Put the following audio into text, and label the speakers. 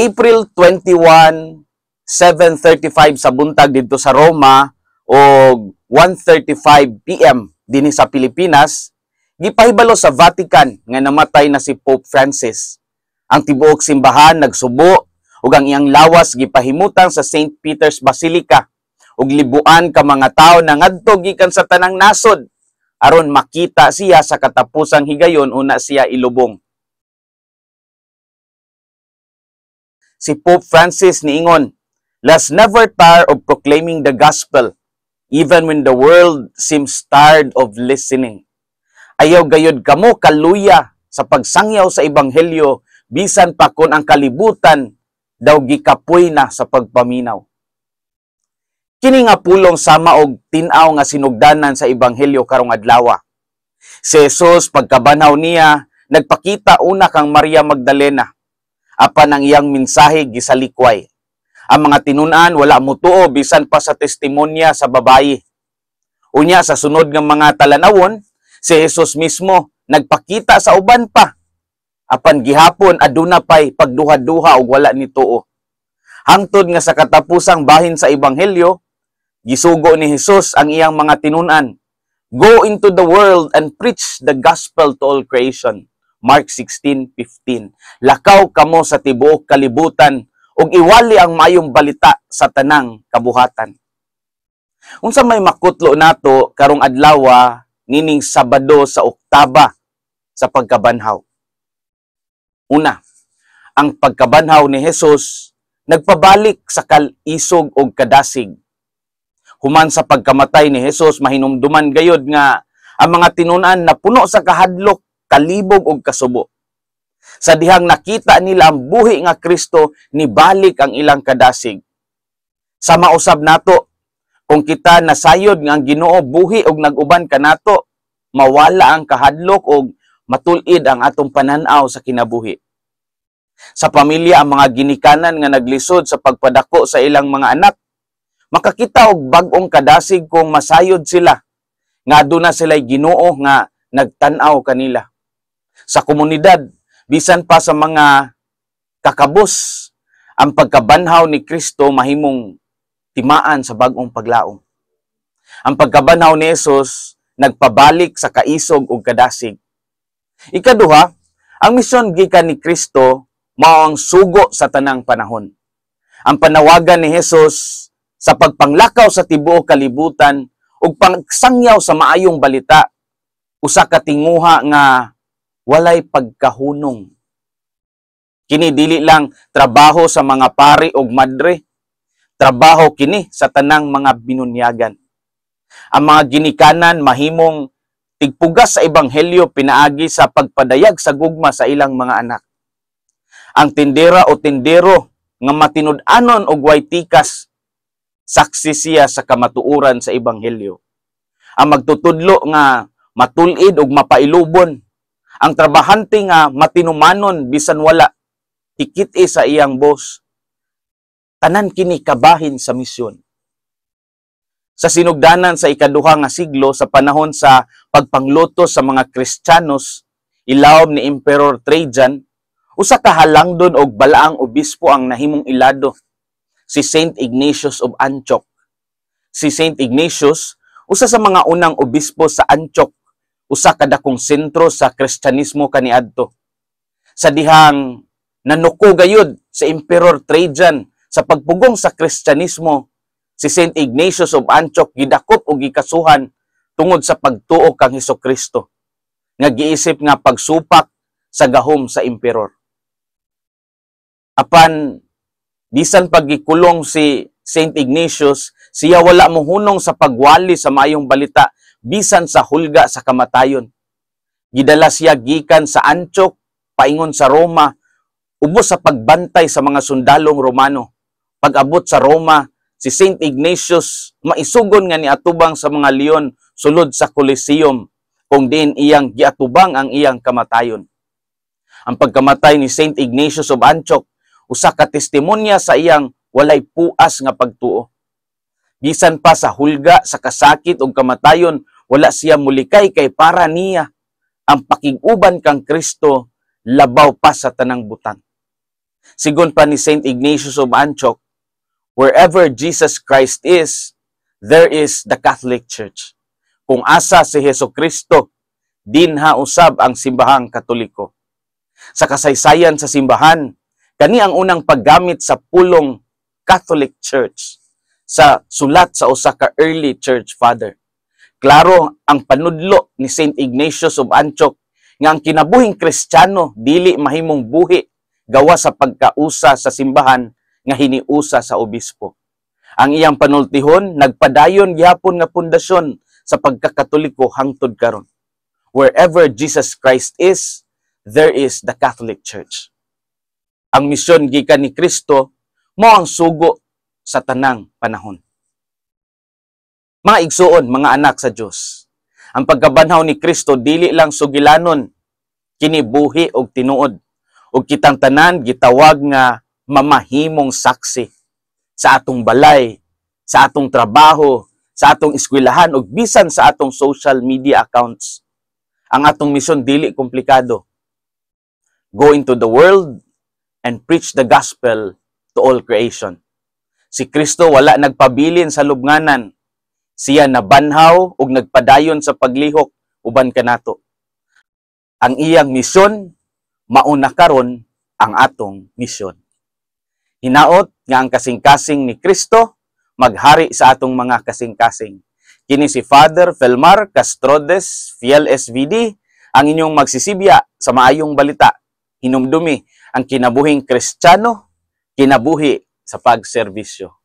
Speaker 1: April 21, 7:35 sa buntag dito sa Roma o 1:35 PM dinhi sa Pilipinas, gipahibalo sa Vatican nga namatay na si Pope Francis. Ang tibuok simbahan nagsubo ug ang iyang lawas gipahimutang sa St. Peter's Basilica ug libuan ka mga tawo nangadto gikan sa tanang nasod aron makita siya sa katapusang higayon una siya ilubong. Si Pope Francis niingon, "Let's never tire of proclaiming the gospel, even when the world seems tired of listening." Ayaw gayud kamo kaluya sa pagsangyaw sa ebanghelyo bisan pa kon ang kalibutan daw gikapoy na sa pagpaminaw. Kini nga pulong sama og tin-aw nga sinugdanan sa ebanghelyo karong adlaw. Si Jesus pagkabanhaw niya nagpakita una kang Maria Magdalena. Apan ang iyang mensahe gisalikway. Ang mga tinun-an wala motuo bisan pa sa testimonya sa babayi. Unya sa sunod nga mga talanawon, si Jesus mismo nagpakita sa uban pa. Apan gihapon aduna pay pagduha-duha og wala ni tuo. Hangtod nga sa katapusang bahin sa ebanghelyo, gisugo ni Jesus ang iyang mga tinun-an. Go into the world and preach the gospel to all creation. Mark 16:15. Lakaw kamo sa tibuok kalibutan ug iwali ang mayong balita sa tanang kabuhatan. Unsa may makutlo nato karong adlaw nining Sabado sa Oktaba sa pagkabanhaw. Una, ang pagkabanhaw ni Jesus nagpabalik sa kalisog og kadasig. Human sa pagkamatay ni Jesus mahinumduman gayud nga ang mga tinun-an napuno sa kahadlok, kalibog og kasubo. Sa dihang nakita nila ang buhi nga Kristo, nibalik ang ilang kadasig. Sa mausab nato, kung kita nasayod nga ang Ginoo buhi og nag-uban kanato, mawala ang kahadlok og matul-id ang atong panan-aw sa kinabuhi. Sa pamilya ang mga ginikanan nga naglisod sa pagpadako sa ilang mga anak, makakita og bag-ong kadasig kung masayod sila nga aduna sila'y Ginoo nga nagtan-aw kanila. Sa komunidad, bisan pa sa mga kakabos, ang pagkabanhaw ni Kristo mahimong timaan sa bag-ong paglaom. Ang pagkabanhaw ni Jesus nagpabalik sa kaisog ug kadasig. Ikaduha, ang misyon gikan ni Kristo mao ang sugo sa tanang panahon. Ang panawagan ni Jesus sa pagpanglakaw sa tibuok kalibutan ug pagsangyaw sa maayong balita, usa ka tinguha nga walay pagkahunong. Kini dili lang trabaho sa mga pari ug madre, trabaho kini sa tanang mga binunyagan. Ang mga ginikanan mahimong tigpugas sa ebanghelyo pinaagi sa pagpadayag sa gugma sa ilang mga anak. Ang tindera o tindero nga matinud-anon og way tikas, saksi siya sa kamatuoran sa ebanghelyo. Ang magtutudlo nga matul-id og mapailubon, ang trabahante nga matinumanon bisan wala tikit-i sa iyang boss. Tanan kini kabahin sa misyon. Sa sinugdanan sa ikaduha nga siglo sa panahon sa pagpangluto sa mga Kristiyanos, ilawom ni Emperor Trajan, usa ka halangdon og balaang obispo ang nahimong ilado, si Saint Ignatius of Antioch. Si Saint Ignatius, usa sa mga unang obispo sa Antioch, usa ka dakong sentro sa Kristyanismo kaniadto. Sa dihang nanuko gayud sa Emperor Trajan sa pagpugong sa Kristyanismo, si Saint Ignatius of Antioch gidakop og gikasuhan tungod sa pagtuo kang Hesukristo, nga giisip nga pagsupak sa gahom sa emperor. Apan bisan paggikulong si Saint Ignatius, siya wala mohunong sa pagwali sa maayong balita bisan sa hulga sa kamatayon. Gidala siya gikan sa Antioch paingon sa Roma ubos sa pagbantay sa mga sundalong Romano. Pag-abot sa Roma, si Saint Ignatius maisugon nga niatubang sa mga leon sulod sa Coliseum, kung diin iyang giatubang ang iyang kamatayon. Ang pagkamatay ni Saint Ignatius of Antioch usa ka testimonya sa iyang walay puas nga pagtuo. Bisan pa sa hulga, sa kasakit ug kamatayon, wala siya mulikay kay para niya ang pakig-uban kang Kristo labaw pa sa tanang butang. Sigon pa ni Saint Ignatius of Antioch, wherever Jesus Christ is, there is the Catholic Church. Kung asa si Hesukristo, dinha usab ang simbahang Katoliko. Sa kasaysayan sa simbahan, kani ang unang paggamit sa pulong Catholic Church sa sulat sa usa ka early church father. Klaro ang panudlo ni Saint Ignatius of Antioch nga ang kinabuhing Kristiyano dili mahimong buhi gawa sa pagkausa sa simbahan nga hiniusa sa obispo. Ang iyang panultihon nagpadayon gyapon nga pundasyon sa pagkakatoliko hangtod karon. Wherever Jesus Christ is, there is the Catholic Church. Ang misyon gikan ni Kristo mao ang sugo sa tanang panahon. Mga igsuon, mga anak sa Dios, ang pagkabanhaw ni Kristo dili lang sugilanon, kini buhi og tinuod. Ug kitang tanan gitawag nga mamahimong saksi sa atong balay, sa atong trabaho, sa atong eskwelahan ug bisan sa atong social media accounts. Ang atong misyon dili komplikado. Go into the world and preach the gospel to all creation. Si Kristo wala nagpabilin sa lubnganan. Siya nabanhaw ug nagpadayon sa paglihok uban kanato. Ang iyang misyon mauna karon ang atong misyon. Hinaot nga ang kasing-kasing ni Kristo maghari sa atong mga kasing-kasing. Kini si Father Felmar Castrodes, Fiel SVD, ang inyong magsisibya sa maayong balita. Hinumdumi ang kinabuhing Kristiyano, kinabuhi sa pagserbisyo.